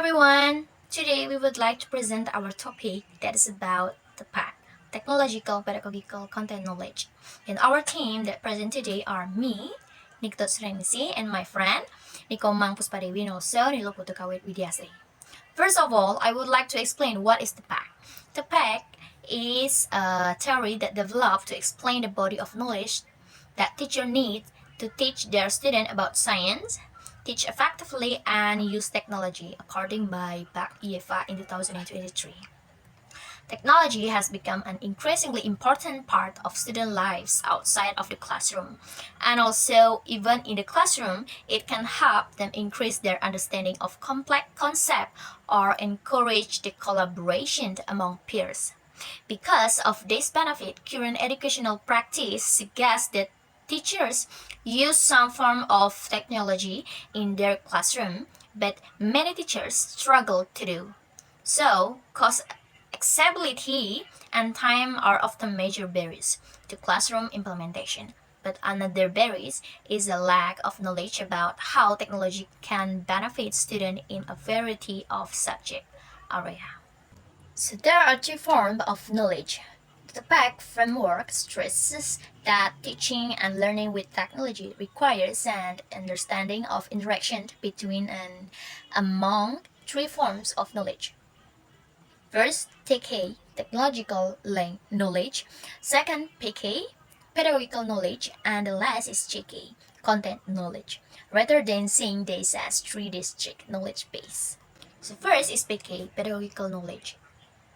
everyone! Today we would like to present our topic that is about the TPACK, Technological Pedagogical Content Knowledge. And our team that present today are me, Suryaningsih, and my friend, Puspa Dewi, and also Kawit Widiasri. First of all, I would like to explain what is the TPACK. The TPACK is a theory that developed to explain the body of knowledge that teacher needs to teach their student about science, teach effectively, and use technology, according by BAC EFA in 2023. Technology has become an increasingly important part of student lives outside of the classroom. And also, even in the classroom, it can help them increase their understanding of complex concepts or encourage the collaboration among peers. Because of this benefit, current educational practice suggests that teachers use some form of technology in their classroom, but many teachers struggle to do so. Cost accessibility and time are often major barriers to classroom implementation. But another barrier is a lack of knowledge about how technology can benefit students in a variety of subject areas. So there are two forms of knowledge. The TPACK framework stresses that teaching and learning with technology requires an understanding of interaction between and among three forms of knowledge. First, TK, technological knowledge. Second, PK, pedagogical knowledge. And the last is JK, content knowledge, rather than seeing this as three distinct knowledge base. So first is PK, pedagogical knowledge.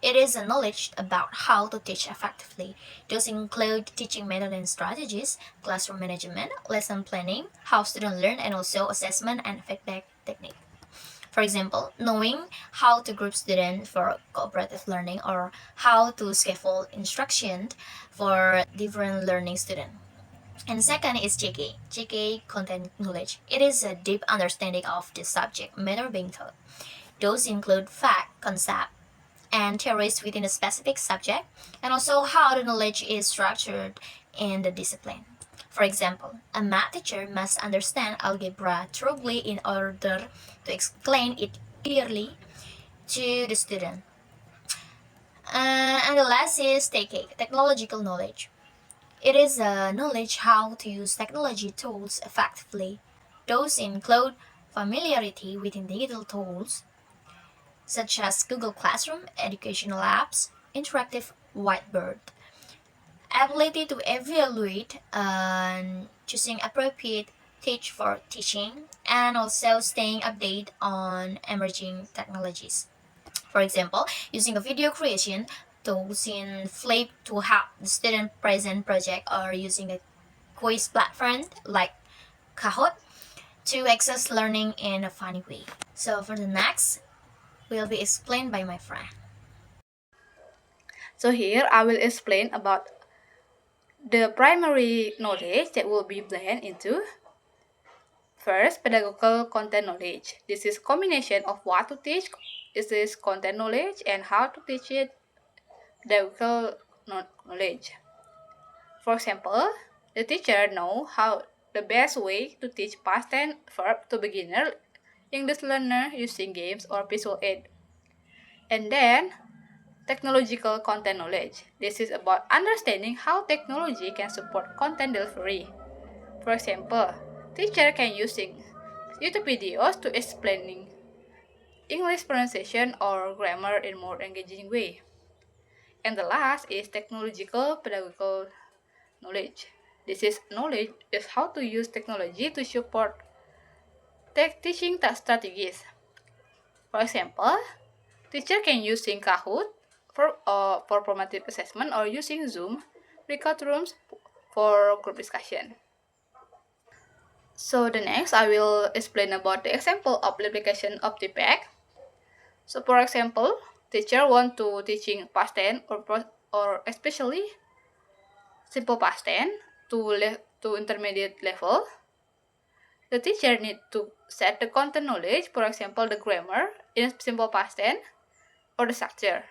It is a knowledge about how to teach effectively. Those include teaching method and strategies, classroom management, lesson planning, how students learn, and also assessment and feedback technique. For example, knowing how to group students for cooperative learning or how to scaffold instruction for different learning students. And second is JK, content knowledge. It is a deep understanding of the subject matter being taught. Those include fact, concept, and theories within a specific subject, and also how the knowledge is structured in the discipline. For example, a math teacher must understand algebra thoroughly in order to explain it clearly to the student. And the last is technological knowledge. It is a knowledge how to use technology tools effectively. Those include familiarity with digital tools, such as Google Classroom, educational apps, interactive whiteboard, ability to evaluate and choosing appropriate teach for teaching, and also staying updated on emerging technologies. For example, using a video creation tools in Flip to help the student present project, or using a quiz platform like Kahoot to access learning in a funny way. So for the next, will be explained by my friend. So here I will explain about the primary knowledge that will be blended into. First, pedagogical content knowledge. This is combination of what to teach. This is content knowledge and how to teach it. Pedagogical knowledge. For example, the teacher know how the best way to teach past tense verb to beginner English learner using games or visual aid. And then technological content knowledge. This is about understanding how technology can support content delivery. For example, teacher can using YouTube videos to explaining English pronunciation or grammar in more engaging way. And the last is technological pedagogical knowledge. This is knowledge is how to use technology to support teaching strategies. For example, teacher can using Kahoot for formative assessment or using Zoom breakout rooms for group discussion. So the next I will explain about the example of application of TPACK. So for example, teacher want to teaching past tense or especially simple past tense to intermediate level. The teacher need to set the content knowledge, for example, the grammar in simple past tense or the structure.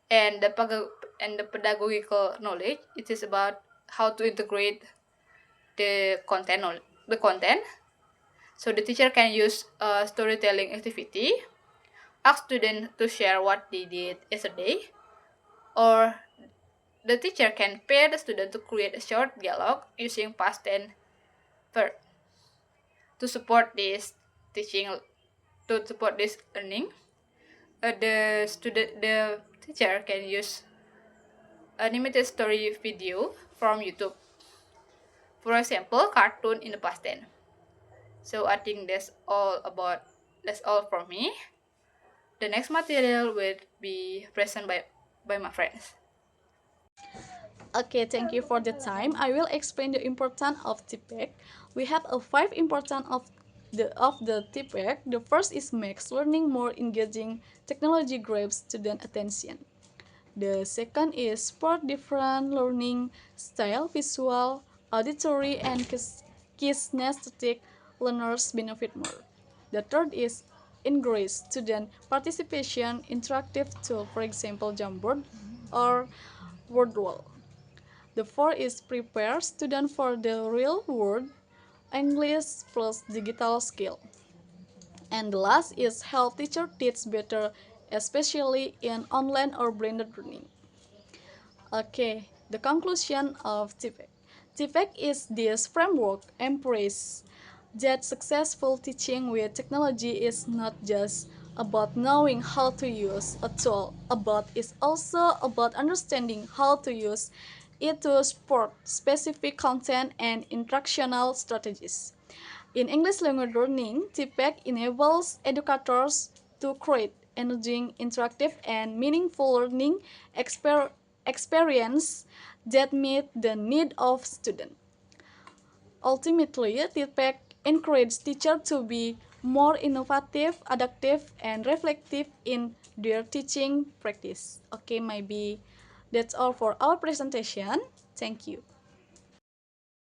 And the pedagogical knowledge, it is about how to integrate the content. So the teacher can use a storytelling activity ask students to share what they did yesterday, or the teacher can pair the student to create a short dialogue using past tense verb to support this teaching to support this learning. The teacher can use animated story video from YouTube. For example, cartoon in the past tense. So I think that's all from me. The next material will be present by my friends. Okay, thank you for the time. I will explain the importance of TPACK. We have a five importance of the TPACK. The first is makes learning more engaging. Technology grabs student attention. The second is support different learning style, visual, auditory, and kinesthetic learners benefit more. The third is encourage student participation, interactive tool, for example, Jamboard or word wall. The fourth is prepare student for the real world, English plus digital skill. And the last is help teacher teach better, especially in online or blended learning. Okay, the conclusion of TPACK. TPACK is this framework embrace that successful teaching with technology is not just about knowing how to use a tool, but it's also about understanding how to use it to support specific content and instructional strategies. In English language learning, TPACK enables educators to create engaging, interactive, and meaningful learning experience that meet the need of students. Ultimately, TPACK encourages teachers to be more innovative, adaptive, and reflective in their teaching practice. Okay, maybe that's all for our presentation. Thank you.